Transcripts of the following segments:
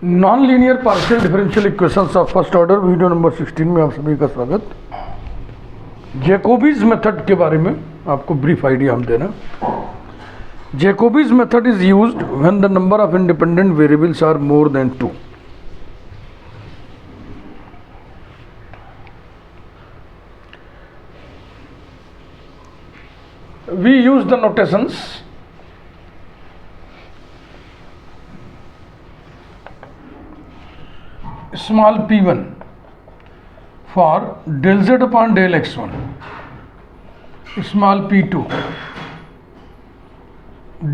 Non linear partial differential equations of first order video number 16 में आप सभी का स्वागत। जैकोबीज मेथड के बारे में आपको ब्रीफ आइडिया हम देना। Jacobi's method is used when the number of independent variables are more than 2। We use the notations small p1 for del z upon del x1, small p2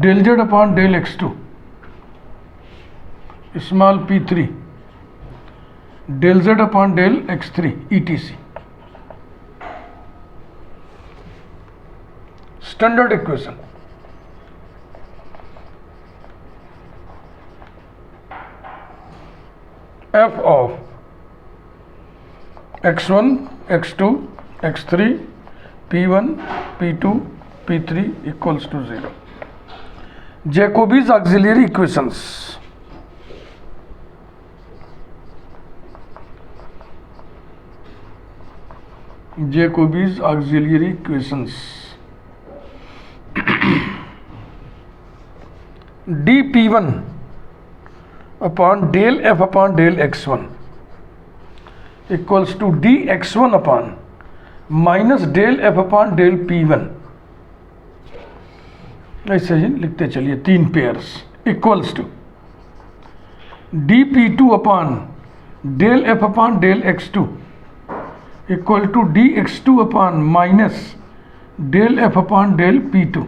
del z upon del x2, small p3 del z upon del x3 etc. Standard equation f of x1 x2 x3 p1 p2 p3 equals to 0. Jacobi's auxiliary equations. Jacobi's auxiliary equations. dp1 upon del f upon del x1 equals to dx1 upon minus del f upon del p1, ऐसे ही लिखते चलिए तीन pairs, equals to dp2 upon del f upon del x2 equal to dx2 upon minus del f upon del p2,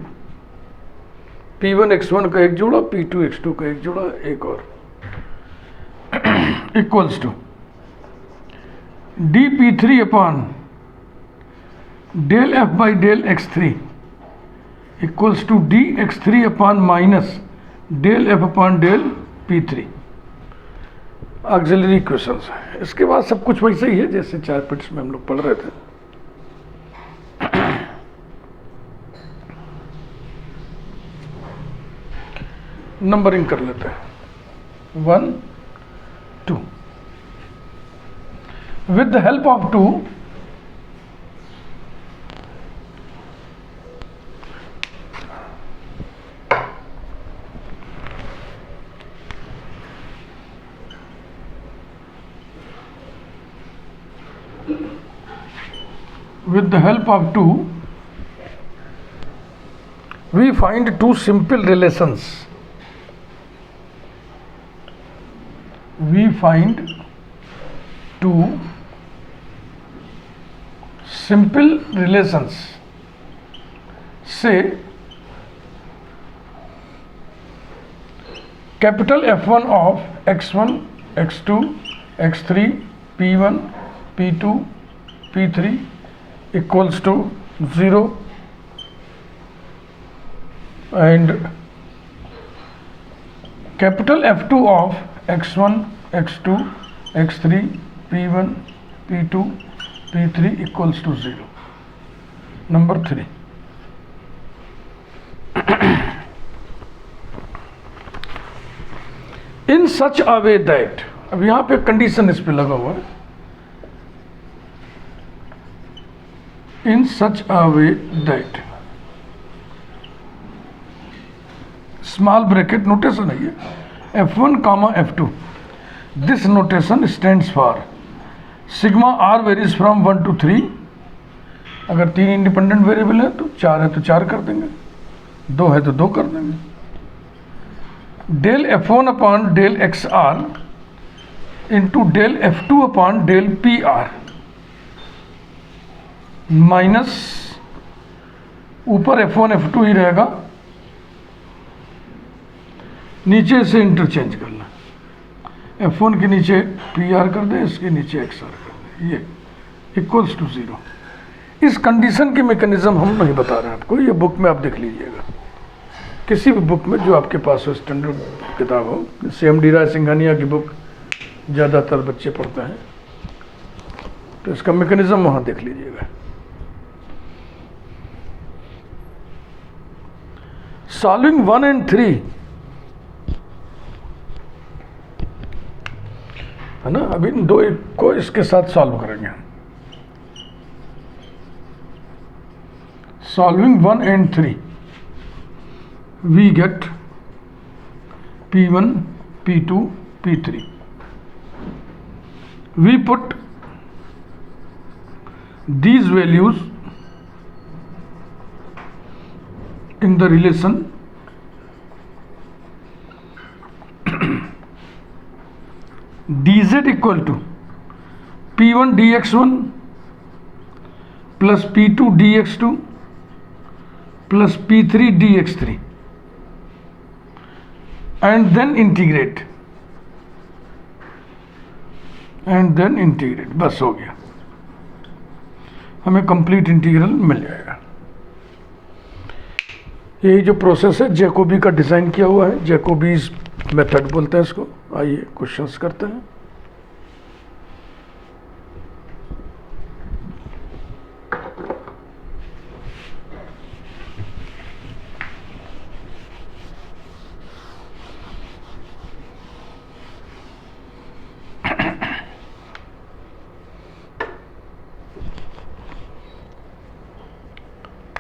p1 x1 का एक जोड़ा p2 x2 का एक जोड़ा एक और, equals to dp3 upon del f by del x3 equals to dx3 upon minus del f upon del p3। Auxiliary equations है। इसके बाद सब कुछ वैसे ही है जैसे 4 पिट्स में हम लोग पढ़ रहे थे। नंबरिंग कर लेते हैं 1 2 with the help of 2 with the help of 2 we find two simple relations. We find two simple relations. Say capital F1 of x1 x2 x3 p1 p2 p3 equals to 0 and capital F2 of x1 x2 x3 p1 p2 p3 equals to 0. Number 3, in such a way that, अब यहाँ पे condition इस पे लगा हुआ है, in such a way that small bracket notation है ये f1 comma f2. This notation stands for sigma r varies from 1 to 3. अगर 3 इंडिपेंडेंट वेरिएबल है तो 4 है तो 4 कर देंगे, 2 है तो 2 कर देंगे। Del f1 upon del xr into del f2 upon del pr minus ऊपर f1 f2 ही रहेगा, नीचे से इंटरचेंज करना, f1 के नीचे pr कर दें, इसके नीचे xr कर दें, ये इक्वल्स टू 0। इस कंडीशन की मैकेनिज्म हम नहीं बता रहे हैं आपको, ये बुक में आप देख लीजिएगा, किसी भी बुक में जो आपके पास हो, स्टैंडर्ड किताब हो, CMD राय सिंघानिया की बुक ज़्यादातर बच्चे पढ़ते हैं, तो इसका मैकेनिज्म वहाँ देख लीजिएगा। सॉल्विंग 1 and 3 है ना। अभी इन दो को इसके साथ सॉल्व करेंगे हम। Solving 1 and 3 we get P1, P2, P3. We put these values in the relation dz equal to P1 dx1 plus P2 dx2 plus P3 dx3 and then integrate बस हो गया, हमें कंप्लीट इंटीग्रल मिल जाएगा। यही जो process है Jacobi का design किया हुआ है, जैकोबीज मेथड बोलते हैं इसको। आइए क्वेश्चंस करते हैं।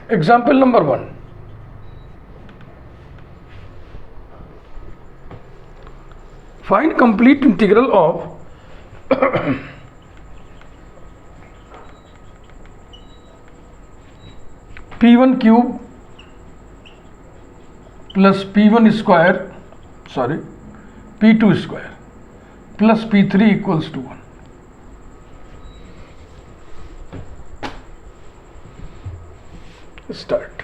Example number 1. Find complete integral of P1 cube plus P1 square, P2 square plus P3 equals to 1. Start.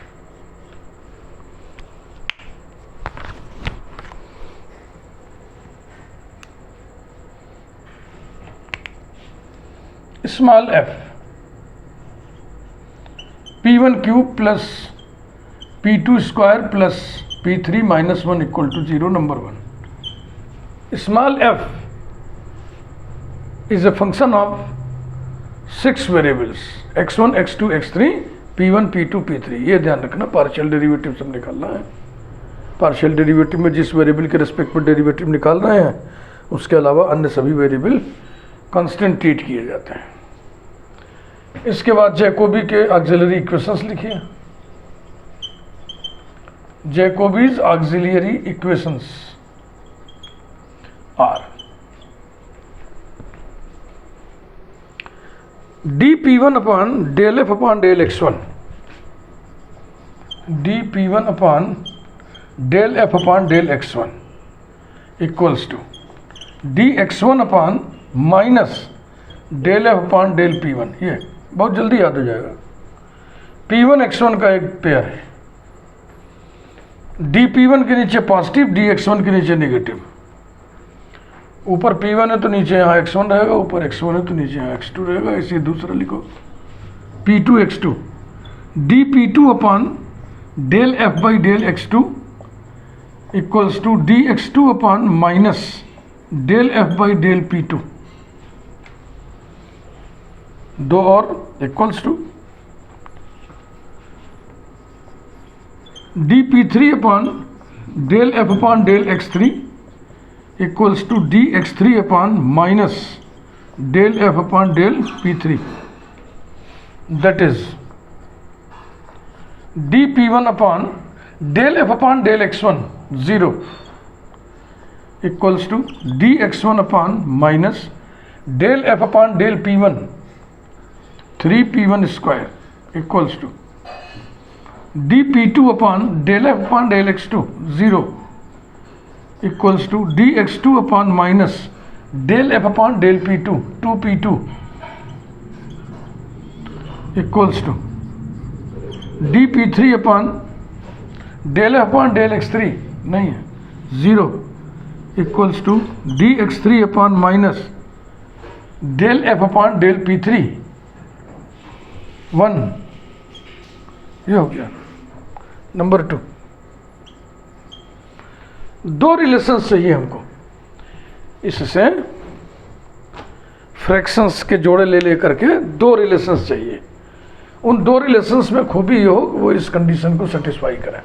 Small f P1 cube plus P2 square plus P3 minus 1 equal to 0. Number 1. Small f is a function of 6 variables x1, x2, x3, P1, P2, P3। ये ध्यान रखना, partial derivative सब निकालना है। Partial derivative में जिस variable के respect में डेरिवेटिव निकाल रहे हैं उसके अलावा अन्य सभी वेरिएबल कांस्टेंट ट्रीट किए जाते हैं। इसके बाद जैकोबी के ऑक्सिलरी इक्वेशंस लिखिए। Jacobi's auxiliary equations are dP1 upon del f upon del x1, dP1 upon del f upon del x1 equals to dx1 upon minus del f upon del P1। ये बहुत जल्दी याद हो जाएगा। P1 x1 का एक pair है, dP1 के नीचे पॉजिटिव, dx1 के नीचे नेगेटिव। ऊपर P1 है तो नीचे यहाँ x1 रहेगा, ऊपर x1 है तो नीचे यहाँ x2 रहेगा। इसे दूसरा लिखो P2 x2 dP2 upon del f by del x2 equals to dx2 upon minus del f by del P2, दो और equals to dP3 upon del f upon del x3 equals to dx3 upon minus del f upon del P3, that is dP1 upon del f upon del x1 0 equals to dx1 upon minus del f upon del P1 3P1 square equals to dP2 upon del f upon del x2 0 equals to dx2 upon minus del f upon del P2 2P2 equals to dP3 upon del f upon del x3 नहीं है 0 equals to dx3 upon minus del f upon del P3 1। ये हो गया number 2। दो relations चाहिए हमको, इससे fractions के जोड़े ले लेकर के दो रिलेशंस चाहिए। उन दो रिलेशंस में खूबी हो वो इस कंडीशन को सेटिस्फाई करें।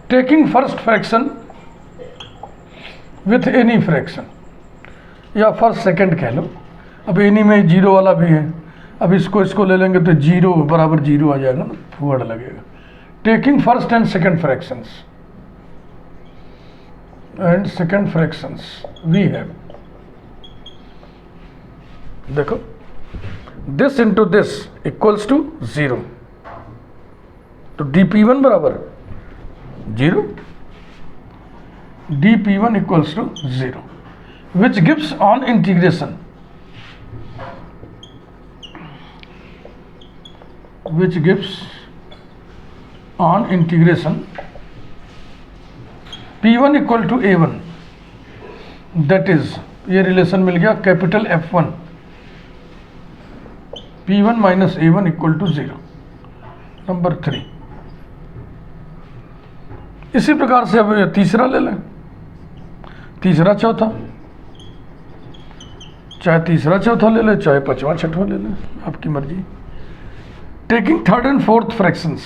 Taking first fraction with any fraction, या फर्स्ट सेकंड कह लो। अब एनी में जीरो वाला भी है, अब इसको ले लेंगे तो जीरो बराबर जीरो आ जाएगा ना, वर्ड लगेगा। Taking first and second fractions we have, देखो this into this equals to 0, तो dp1 बराबर 0, dp1 equals to 0, which gives on integration, which gives on integration P1 equal to A1, that is ये relation मिल गया capital F1, P1 minus A1 equal to 0, number 3। इसी प्रकार से अब तीसरा ले लें, तीसरा चौथा, चाहे तीसरा चौथा ले लें चाहे पांचवा छठवा ले लें, आपकी मर्जी। Taking third and fourth fractions,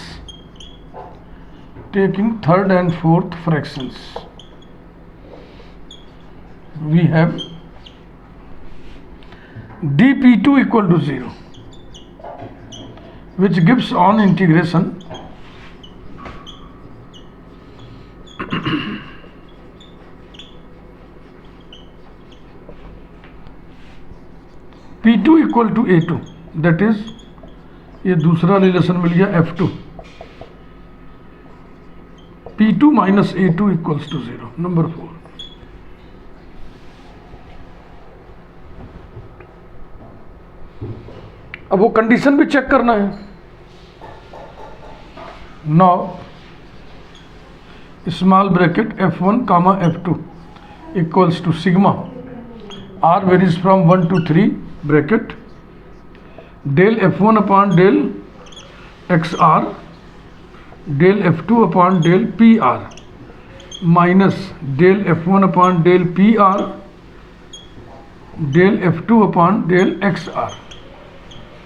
we have dp2 equal to 0, which gives on integration p2 equal to a2, that is ये दूसरा रिलेशन मिल गया F2, P2 minus A2 equals to 0, number 4। अब वो कंडीशन भी चेक करना है। Now small bracket F1 comma F2 equals to sigma R varies from 1 to 3 bracket del F1 upon del XR del F2 upon del PR minus del F1 upon del PR del F2 upon del XR।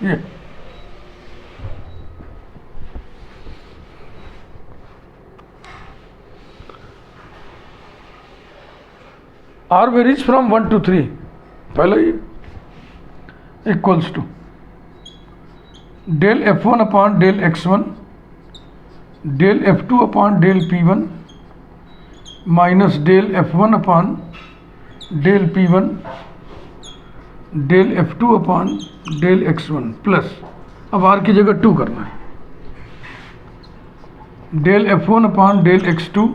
ये R varies from 1 to 3, पहले ये equals to del F1 upon del X1 del F2 upon del P1 minus del F1 upon del P1 del F2 upon del X1 plus, अब R की जगह 2 करना है, del F1 upon del X2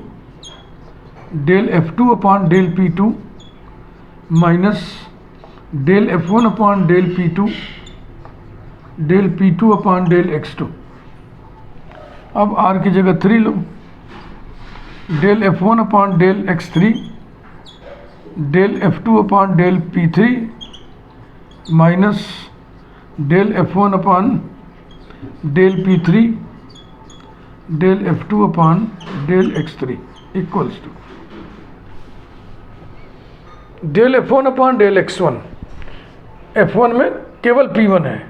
del F2 upon del P2 minus del F1 upon del P2 del P2 upon del X2। अब R की जगह 3 लो, del F1 upon del X3 del F2 upon del P3 minus del F1 upon del P3 del F2 upon del X3 equals to del F1 upon del X1, F1 में केवल P1 है,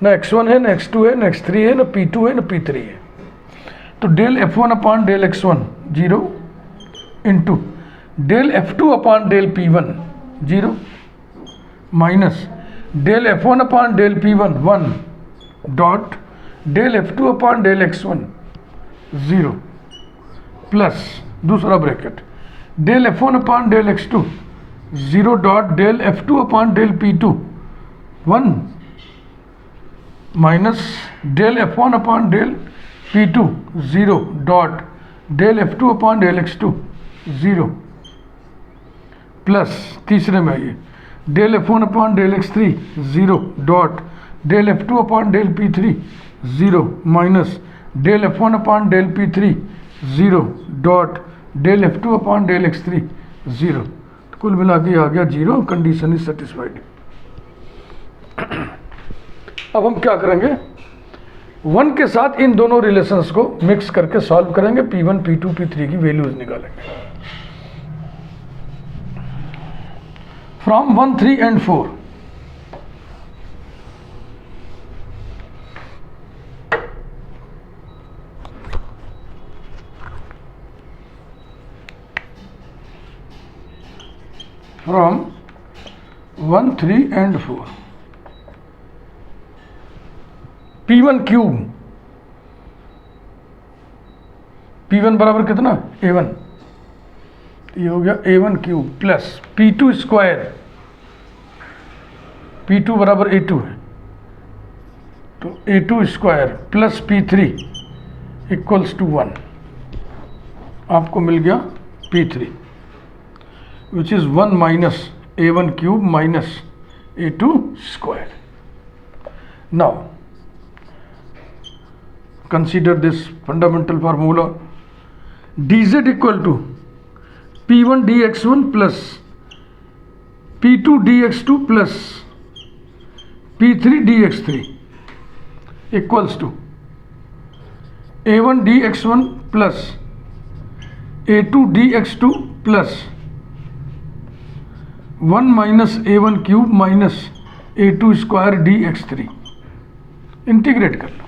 ना X1 है, ना X2 है, ना X3 है, ना P2 है, ना P3 है, तो del F1 upon del X1 0 into del F2 upon del P1 0 minus del F1 upon del P1 1 dot del F2 upon del X1 0 plus दूसरा bracket del F1 upon del X2 0 dot del F2 upon del P2 1 minus del F1 upon del P2 0 dot del F2 upon del X2 0 plus तीसरे में ये del F1 upon del X3 0 dot del F2 upon del P3 0 minus del F1 upon del P3 0 dot del F2 upon del X3 0, तो कुल मिला के आ गया 0, condition is satisfied. अब हम क्या करेंगे, 1 के साथ इन दोनों रिलेशंस को मिक्स करके सॉल्व करेंगे, P1 P2 P3 की वैल्यूज निकालेंगे from 1 3 and 4। From 1, 3 and 4, P1 cube, P1 बराबर कितना, A1, ये हो गया A1 cube plus P2 square, P2 बराबर A2 है, तो A2 square plus P3 equals to 1, आपको मिल गया P3 which is 1 minus A1 cube minus A2 square. Now consider this fundamental formula. dz equal to P1 dx1 plus P2 dx2 plus P3 dx3 equals to A1 dx1 plus A2 dx2 plus 1 minus A1 cube minus A2 square dx3. Integrate कर लो.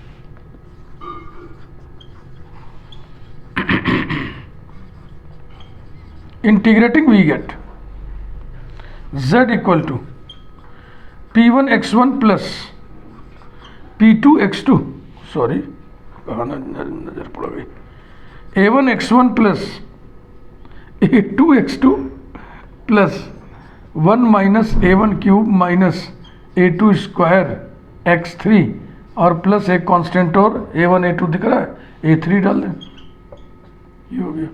Integrating we get z equal to P1 x1 plus P2 x2, sorry कहाँ नजर पड़ गई, A1 x1 plus A2 x2 plus 1 minus A1 cube minus A2 square x3 और plus एक constant और A1 A2 दिख रहा है, A3 डाल दें, ये हो गया.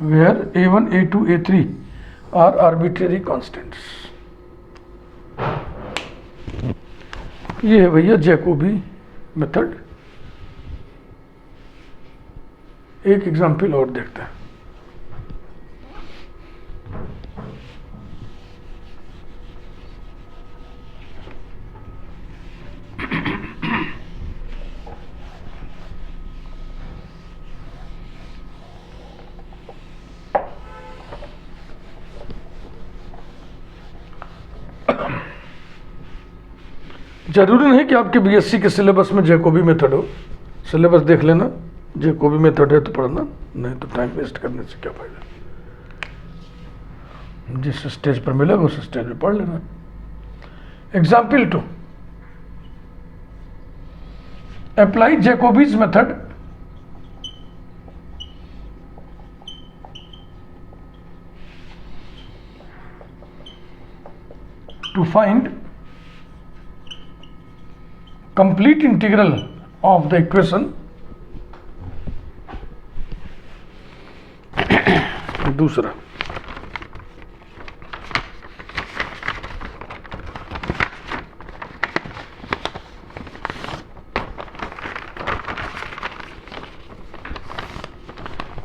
where A1, A2, A3 are arbitrary constants. ये है भैया जैकोबी मेथड. एक एग्जाम्पल और देखते हैं. जरूरी नहीं कि आपके बीएससी के सिलेबस में जैकोबी मेथड हो. सिलेबस देख लेना, जैकोबी मेथड है तो पढ़ना, नहीं तो टाइम वेस्ट करने से क्या फायदा. जिस स्टेज पर मिलेगा उस स्टेज पे पढ़ लेना. Example 2, apply Jacobi's method to find complete integral of the equation दूसरा.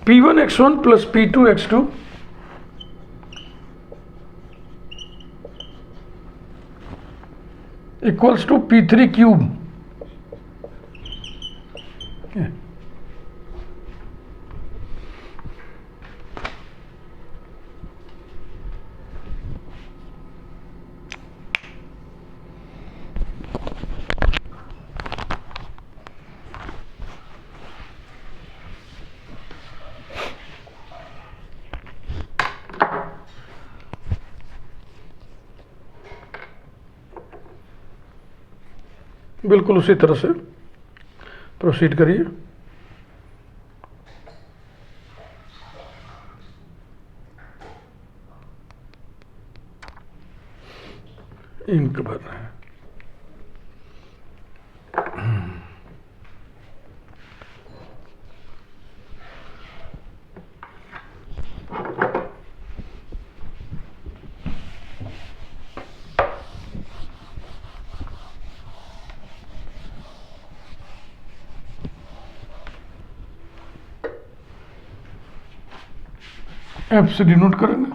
P1 x1 plus P2 x2 equals to P3 cube. बिल्कुल उसी तरह से प्रोसीड करिए. इंक भरना है. एफ से डिनोट करेंगे.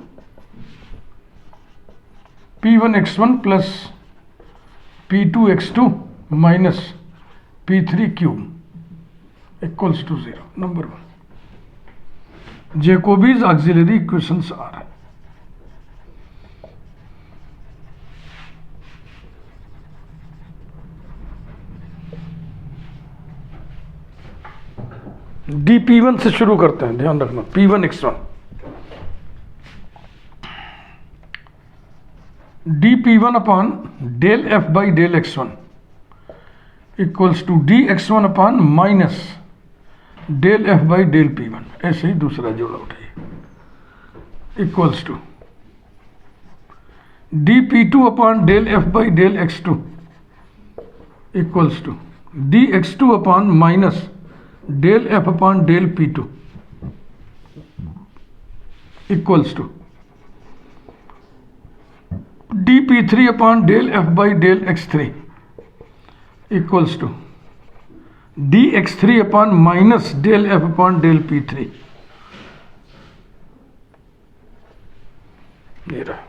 P1 x1 plus P2 x2 minus P3 cube equals to 0. Number 1, Jacobi's auxiliary equations are. DP1 से शुरू करते हैं, ध्यान रखना. P1 x1 dp1 upon del F by del x1 equals to dx1 upon minus del F by del p1, ऐसे ही दूसरा जोड़ा उठाइए, equals to dp2 upon del F by del x2 equals to dx2 upon minus del F upon del p2 equals to dp3 upon del F by del x3 equals to dx3 upon minus del F upon del p3। ये रहा।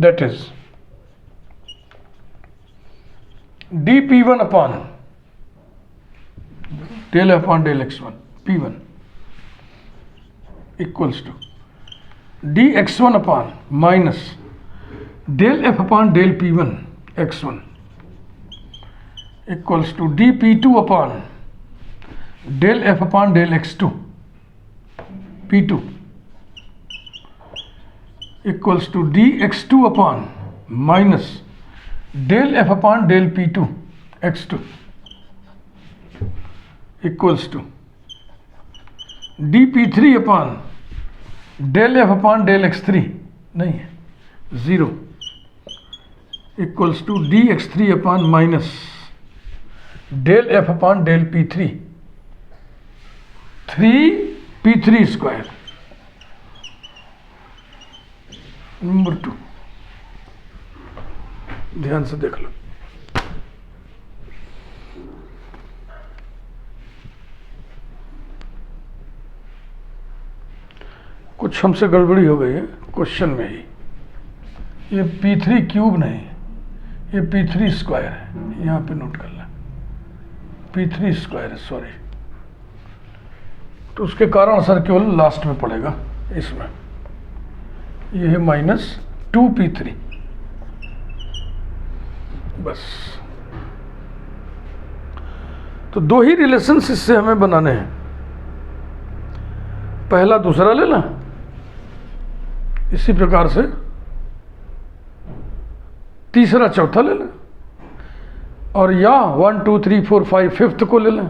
That is dp1 upon del f upon del x1 p1 equals to dx1 upon minus del f upon del p1 x1 equals to dp2 upon del f upon del x2 p2 equals to dx2 upon minus del f upon del p2 x2 equals to dp3 upon del f upon del x3 नहीं है, 0 equals to dx3 upon minus del f upon del p3 3p3 square. Number 2 ध्यान से देख लो। कुछ हमसे गड़बड़ी हो गई है क्वेश्चन में ही। ये p3 क्यूब नहीं, ये p3 स्क्वायर है, यहां पे नोट कर लें, p3 स्क्वायर है, सॉरी। तो उसके कारण असर केवल लास्ट में पड़ेगा इसमें। ये है माइनस 2p3 बस। तो दो ही रिलेशंस इससे हमें बनाने हैं, पहला दूसरा लेना, इसी प्रकार से तीसरा चौथा ले लें, और या 1 2 3 4 5 फिफ्थ को ले लें,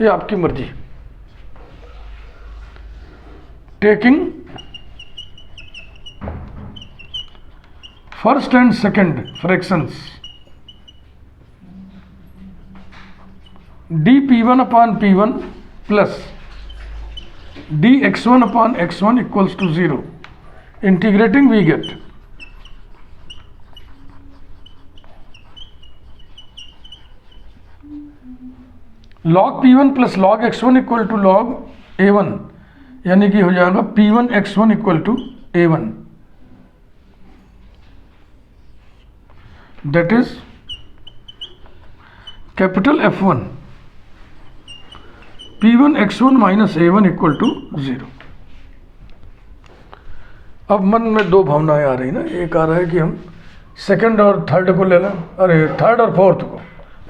ये आपकी मर्जी। Taking first and second fractions dp1 upon p1 plus dx1 upon x1 equals to 0. Integrating we get log p1 plus log x1 equal to log a1, यानी कि हो जाएगा p1 x1 equal to a1, that is capital F1 p1 x1 minus a1 equal to 0। अब मन में दो भावनाएं आ रही ना, एक आ रहा है कि हम सेकंड और थर्ड को ले लें, अरे थर्ड और फोर्थ को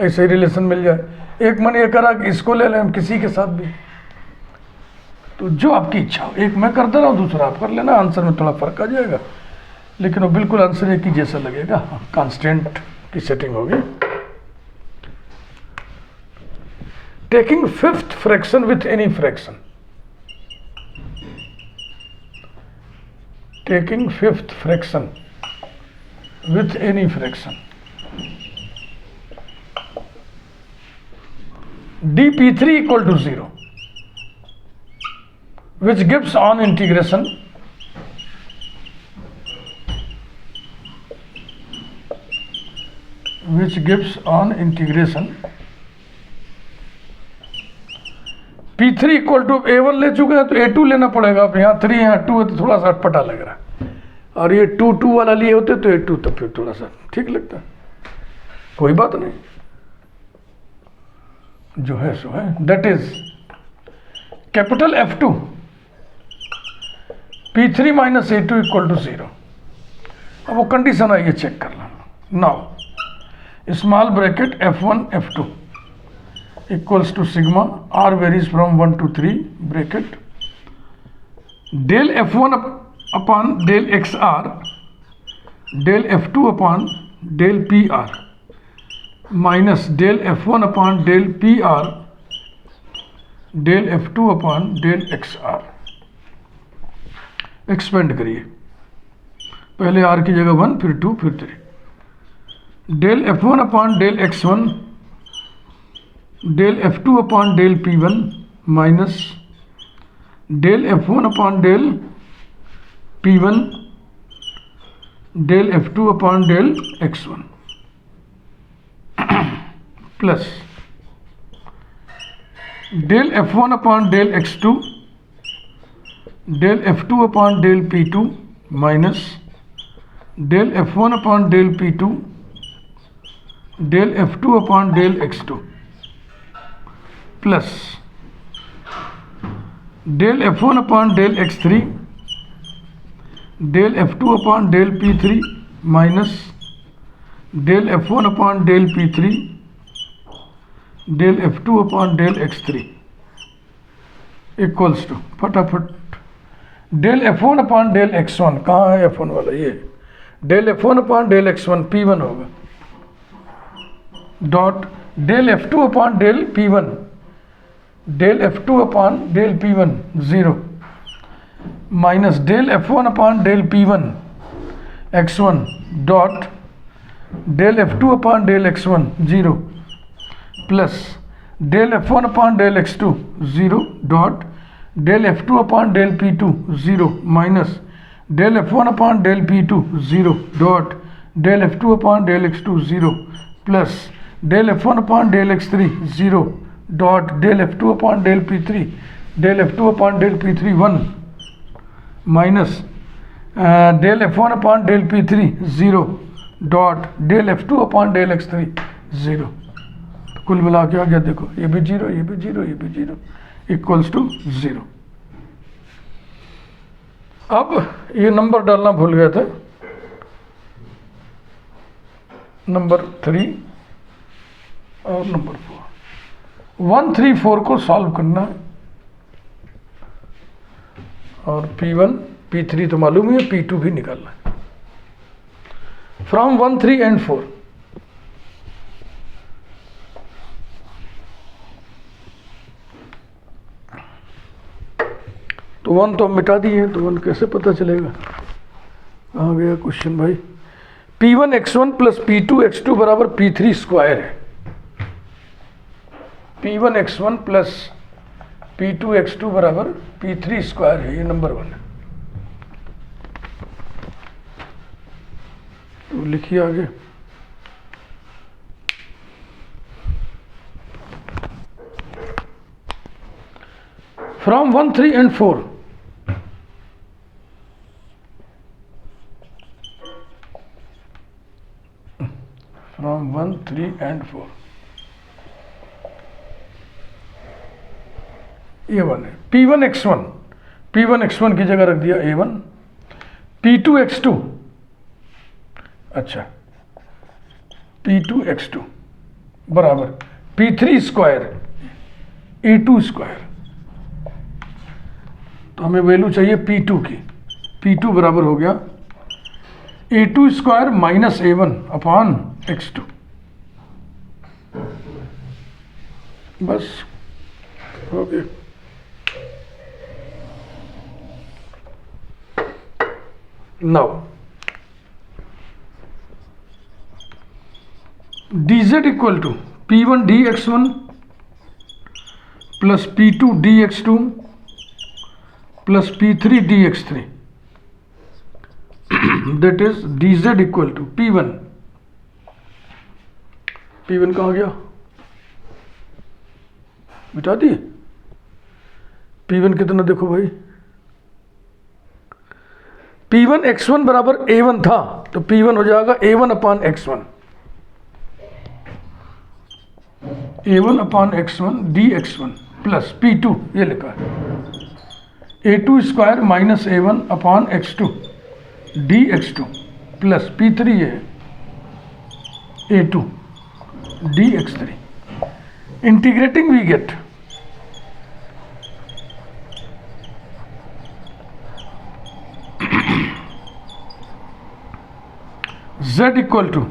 ऐसे ही रिलेशन मिल जाए। एक मन ये करा कि इसको ले लें हम किसी के साथ भी, तो जो आपकी इच्छा हो। एक मैं कर दे रहा हूँ, दूसरा आप कर लेना, आंसर में थोड़ा फर्क आ जाएगा, लेकिन वो बिल्कुल आंसर एक ही जैसा लगेगा। कांस्टेंट की सेटिंग होगी। Taking fifth fraction with any fraction. Taking fifth fraction with any fraction. dp3 equal to 0, which gives on integration p3 equal to a1 ले चुके हैं, तो a2 लेना पड़ेगा। अब यहाँ 3 यहाँ 2 है तो थोड़ा सा अटपटा लग रहा है, और ये 2 2 वाला लिए होते तो a2 तो फिर थोड़ा सा ठीक लगता है। कोई बात नहीं, जो है सो है। That is capital F2 p3 minus a2 equal to 0। अब वो कंडीशन आइए चेक कर लो। Now small bracket F1 F2 equals to sigma R varies from 1 to 3 bracket del F1 upon del XR del F2 upon del PR minus del F1 upon del PR del F2 upon del XR। Expand करिए, पहले R की जगह 1 फिर 2 फिर 3। Del F1 upon del X1 del F2 upon del P1 minus del F1 upon del P1 del F2 upon del X1 plus del F1 upon del X2 del F2 upon del P2 minus del F1 upon del P2 del F2 upon del X2 plus del F1 upon del X3 del F2 upon del P3 minus del F1 upon del P3 del F2 upon del X3 equals to फटाफट del F1 upon del X1 कहाँ है F1 वाला, ये del F1 upon del X1 P1 होगा dot del F2 upon del P1 del F2 upon del P1 0 minus del F1 upon del P1 X1 dot del F2 upon del X1 0 plus del F1 upon del X2 0 dot del F2 upon del P2 0 minus del F1 upon del P2 0 dot del F2 upon del X2 0 plus del F1 upon del X3 0 dot del F2 upon del P3 del F2 upon del P3 1 minus del F1 upon del P3 0 dot del F2 upon del X3 0। कुल मिला के आ गया, देखो ये भी 0 ये भी 0 ये भी 0 इक्वल्स टू 0। अब ये नंबर डालना भूल गए थे, नंबर 3 और नंबर 4 1 3 4 को सॉल्व करना है और P1 P3 तो मालूम ही है, P2 भी निकालना है फ्रॉम 1 3 एंड 4। तो 1 तो हम मिटा दिए, तो 1 कैसे पता चलेगा, कहाँ गया क्वेश्चन भाई। P1 X1 plus P2 X2 बराबर P3 स्क्वायर है। P1 X1 plus P2 X2 बराबर P3 स्क्वायर है, ये नंबर 1 है। तो लिखिए आगे, from 1 3 and 4 from 1 3 and 4 A1 है। P1 X1 की जगह रख दिया A1, P2 X2 अच्छा P2 X2 बराबर P3 स्क्वायर A2 स्क्वायर। तो हमें वैल्यू चाहिए P2 की, P2 बराबर हो गया A2 square minus A1 upon X2। बस हो गया। Now dz equal to P1 dx1 plus P2 dx2 plus P3 dx3 that is dz equal to P1 कहाँ गया, मिटा दिए। P1 कितना देखो भाई, P1 X1 बराबर A1 था, तो P1 हो जाएगा A1 upon X1, A1 upon X1 dx1 plus P2 ये लिखा है A2 square minus A1 upon X2 dx2 plus P3 है A2 dx3. Integrating we get z equal to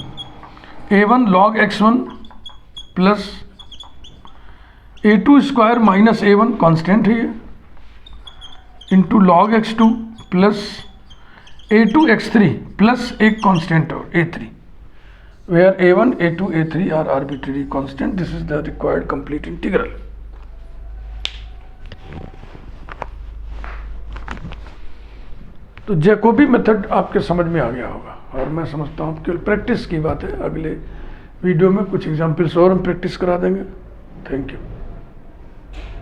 a1 log x1 plus a2 square minus a1 constant है ये, into log x2 plus a2 x3 plus एक constant और a3, where a1 a2 a3 are arbitrary constant. This is the required complete integral. तो Jacobi method आपके समझ में आ गया होगा, और मैं समझता हूँ केवल प्रैक्टिस की बात है। अगले वीडियो में कुछ एग्जाम्पल्स और हम प्रैक्टिस करा देंगे। Thank you.